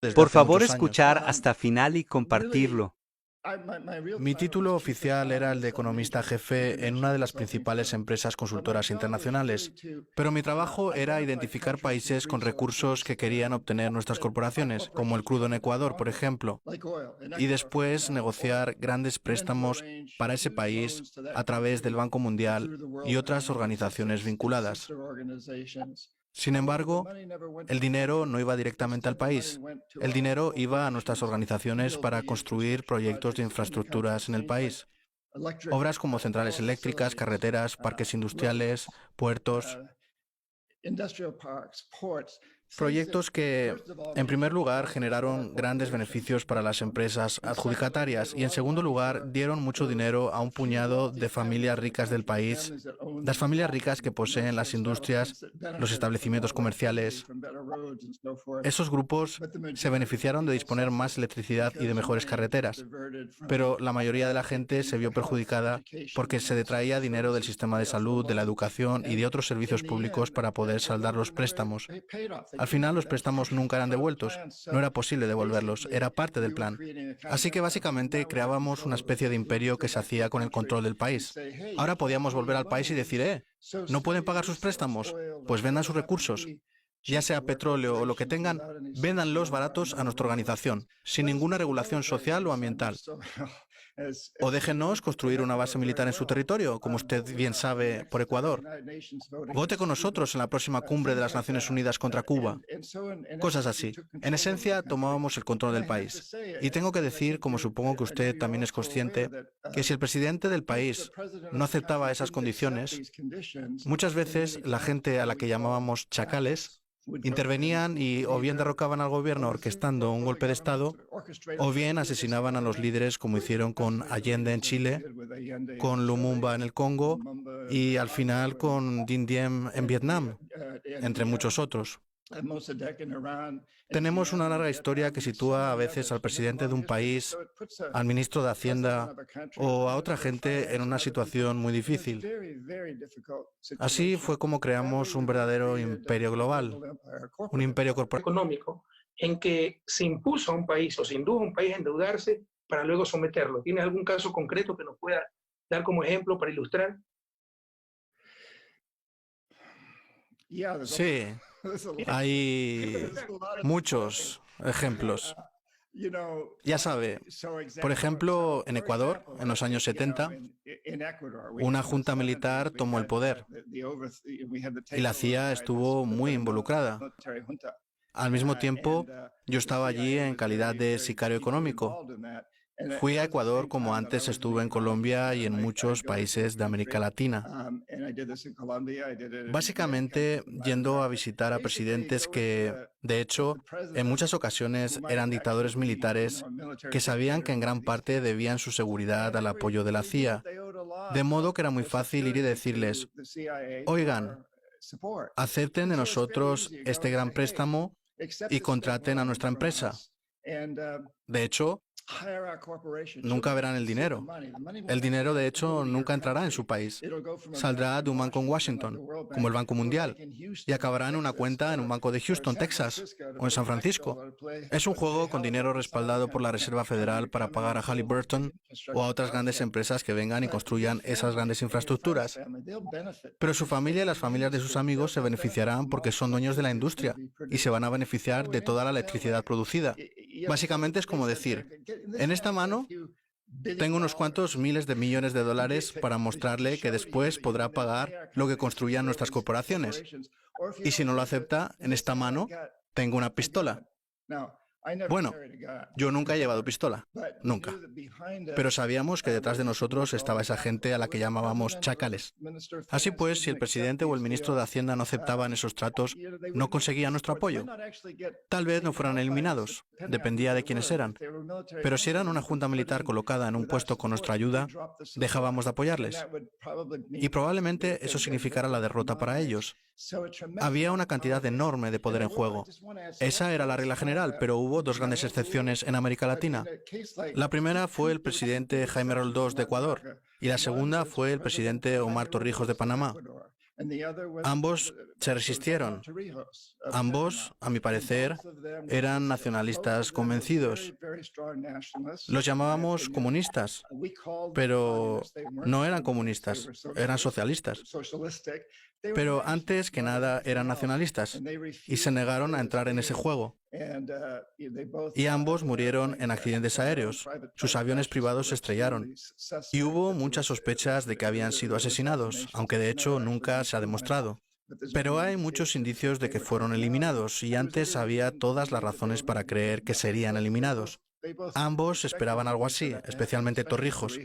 desde Por hace favor, muchos años. escuchar hasta final y compartirlo. Mi título oficial era el de economista jefe en una de las principales empresas consultoras internacionales, pero mi trabajo era identificar países con recursos que querían obtener nuestras corporaciones, como el crudo en Ecuador, por ejemplo, y después negociar grandes préstamos para ese país a través del Banco Mundial y otras organizaciones vinculadas. Sin embargo, el dinero no iba directamente al país. El dinero iba a nuestras organizaciones para construir proyectos de infraestructuras en el país. Obras como centrales eléctricas, carreteras, parques industriales, puertos. Proyectos que, en primer lugar, generaron grandes beneficios para las empresas adjudicatarias y, en segundo lugar, dieron mucho dinero a un puñado de familias ricas del país, las familias ricas que poseen las industrias, los establecimientos comerciales. Esos grupos se beneficiaron de disponer más electricidad y de mejores carreteras, pero la mayoría de la gente se vio perjudicada porque se detraía dinero del sistema de salud, de la educación y de otros servicios públicos para poder saldar los préstamos. Al final, los préstamos nunca eran devueltos. No era posible devolverlos, era parte del plan. Así que básicamente creábamos una especie de imperio que se hacía con el control del país. Ahora podíamos volver al país y decir, ¿no pueden pagar sus préstamos? Pues vendan sus recursos. Ya sea petróleo o lo que tengan, véndanlos baratos a nuestra organización, sin ninguna regulación social o ambiental. O déjenos construir una base militar en su territorio, como usted bien sabe, por Ecuador. Vote con nosotros en la próxima cumbre de las Naciones Unidas contra Cuba. Cosas así. En esencia, tomábamos el control del país. Y tengo que decir, como supongo que usted también es consciente, que si el presidente del país no aceptaba esas condiciones, muchas veces la gente a la que llamábamos chacales intervenían y o bien derrocaban al gobierno orquestando un golpe de Estado, o bien asesinaban a los líderes como hicieron con Allende en Chile, con Lumumba en el Congo y al final con Dinh Diem en Vietnam, entre muchos otros. Tenemos una larga historia que sitúa a veces al presidente de un país, al ministro de Hacienda o a otra gente en una situación muy difícil. Así fue como creamos un verdadero imperio global, un imperio corporativo. Económico en que se impuso a un país o se indujo a un país a endeudarse para luego someterlo. ¿Tienes algún caso concreto que nos pueda dar como ejemplo para ilustrar? Sí, hay muchos ejemplos. Ya sabe, por ejemplo, en Ecuador, en los años 70, una junta militar tomó el poder y la CIA estuvo muy involucrada. Al mismo tiempo, yo estaba allí en calidad de sicario económico. Fui a Ecuador como antes estuve en Colombia y en muchos países de América Latina. Básicamente yendo a visitar a presidentes que, de hecho, en muchas ocasiones eran dictadores militares que sabían que en gran parte debían su seguridad al apoyo de la CIA. De modo que era muy fácil ir y decirles, oigan, acepten de nosotros este gran préstamo y contraten a nuestra empresa. De hecho, nunca verán el dinero. El dinero, de hecho, nunca entrará en su país. Saldrá de un banco en Washington, como el Banco Mundial, y acabará en una cuenta en un banco de Houston, Texas, o en San Francisco. Es un juego con dinero respaldado por la Reserva Federal para pagar a Halliburton o a otras grandes empresas que vengan y construyan esas grandes infraestructuras. Pero su familia y las familias de sus amigos se beneficiarán porque son dueños de la industria y se van a beneficiar de toda la electricidad producida. Básicamente es como decir, en esta mano tengo unos cuantos miles de millones de dólares para mostrarle que después podrá pagar lo que construyan nuestras corporaciones. Y si no lo acepta, en esta mano tengo una pistola. Bueno, yo nunca he llevado pistola, nunca. Pero sabíamos que detrás de nosotros estaba esa gente a la que llamábamos chacales. Así pues, si el presidente o el ministro de Hacienda no aceptaban esos tratos, no conseguían nuestro apoyo. Tal vez no fueran eliminados, dependía de quiénes eran. Pero si eran una junta militar colocada en un puesto con nuestra ayuda, dejábamos de apoyarles. Y probablemente eso significara la derrota para ellos. Había una cantidad enorme de poder en juego. Esa era la regla general, pero hubo dos grandes excepciones en América Latina. La primera fue el presidente Jaime Roldós de Ecuador y la segunda fue el presidente Omar Torrijos de Panamá. Ambos se resistieron. Ambos, a mi parecer, eran nacionalistas convencidos. Los llamábamos comunistas, pero no eran comunistas, eran socialistas. Pero antes que nada eran nacionalistas y se negaron a entrar en ese juego. Y ambos murieron en accidentes aéreos. Sus aviones privados se estrellaron. Y hubo muchas sospechas de que habían sido asesinados, aunque de hecho nunca se ha demostrado. Pero hay muchos indicios de que fueron eliminados y antes había todas las razones para creer que serían eliminados. Ambos esperaban algo así, especialmente Torrijos.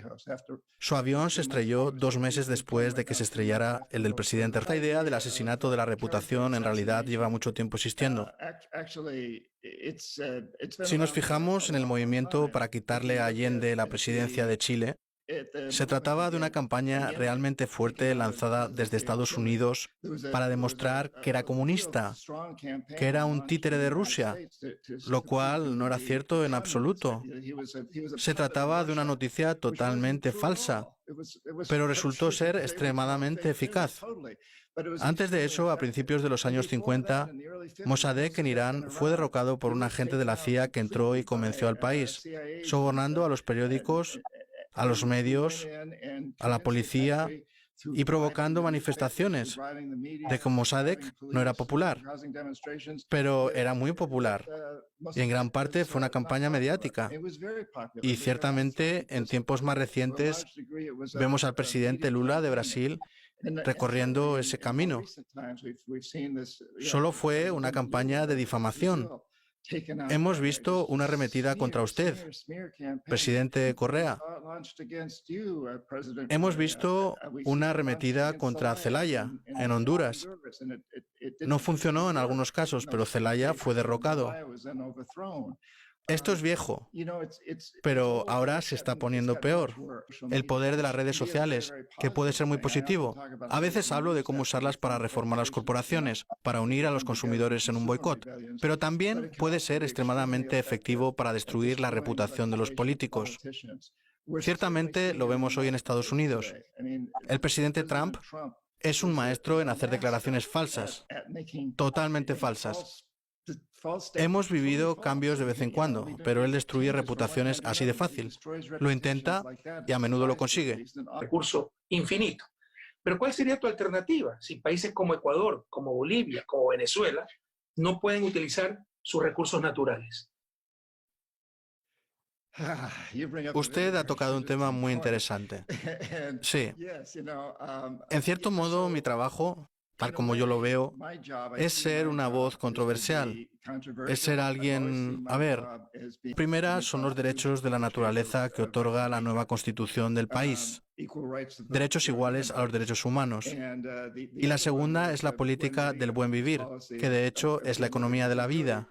Su avión se estrelló 2 meses después de que se estrellara el del presidente. Esta idea del asesinato de la reputación en realidad lleva mucho tiempo existiendo. Si nos fijamos en el movimiento para quitarle a Allende la presidencia de Chile, se trataba de una campaña realmente fuerte lanzada desde Estados Unidos para demostrar que era comunista, que era un títere de Rusia, lo cual no era cierto en absoluto. Se trataba de una noticia totalmente falsa, pero resultó ser extremadamente eficaz. Antes de eso, a principios de los años 50, Mossadegh en Irán fue derrocado por un agente de la CIA que entró y convenció al país, sobornando a los periódicos, a los medios, a la policía y provocando manifestaciones de que Mossadegh no era popular, pero era muy popular y en gran parte fue una campaña mediática. Y ciertamente en tiempos más recientes vemos al presidente Lula de Brasil recorriendo ese camino. Solo fue una campaña de difamación. Hemos visto una arremetida contra usted, presidente Correa. Hemos visto una arremetida contra Zelaya, en Honduras. No funcionó en algunos casos, pero Zelaya fue derrocado. Esto es viejo, pero ahora se está poniendo peor. El poder de las redes sociales, que puede ser muy positivo. A veces hablo de cómo usarlas para reformar las corporaciones, para unir a los consumidores en un boicot, pero también puede ser extremadamente efectivo para destruir la reputación de los políticos. Ciertamente lo vemos hoy en Estados Unidos. El presidente Trump es un maestro en hacer declaraciones falsas, totalmente falsas. Hemos vivido cambios de vez en cuando, pero él destruye reputaciones así de fácil. Lo intenta y a menudo lo consigue. Recurso infinito. Pero ¿cuál sería tu alternativa si países como Ecuador, como Bolivia, como Venezuela no pueden utilizar sus recursos naturales? Usted ha tocado un tema muy interesante. Sí. En cierto modo, mi trabajo, tal como yo lo veo, es ser una voz controversial. Es ser alguien... A ver, primera son los derechos de la naturaleza que otorga la nueva constitución del país. Derechos iguales a los derechos humanos. Y la segunda es la política del buen vivir, que de hecho es la economía de la vida.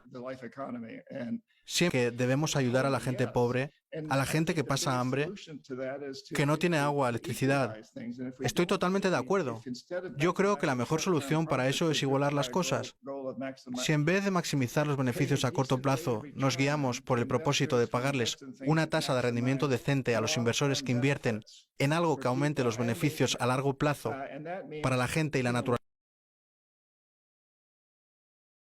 Siempre que debemos ayudar a la gente pobre, a la gente que pasa hambre, que no tiene agua, electricidad. Estoy totalmente de acuerdo. Yo creo que la mejor solución para eso es igualar las cosas. Si en vez de maximizar los beneficios a corto plazo, nos guiamos por el propósito de pagarles una tasa de rendimiento decente a los inversores que invierten en algo que aumente los beneficios a largo plazo para la gente y la naturaleza,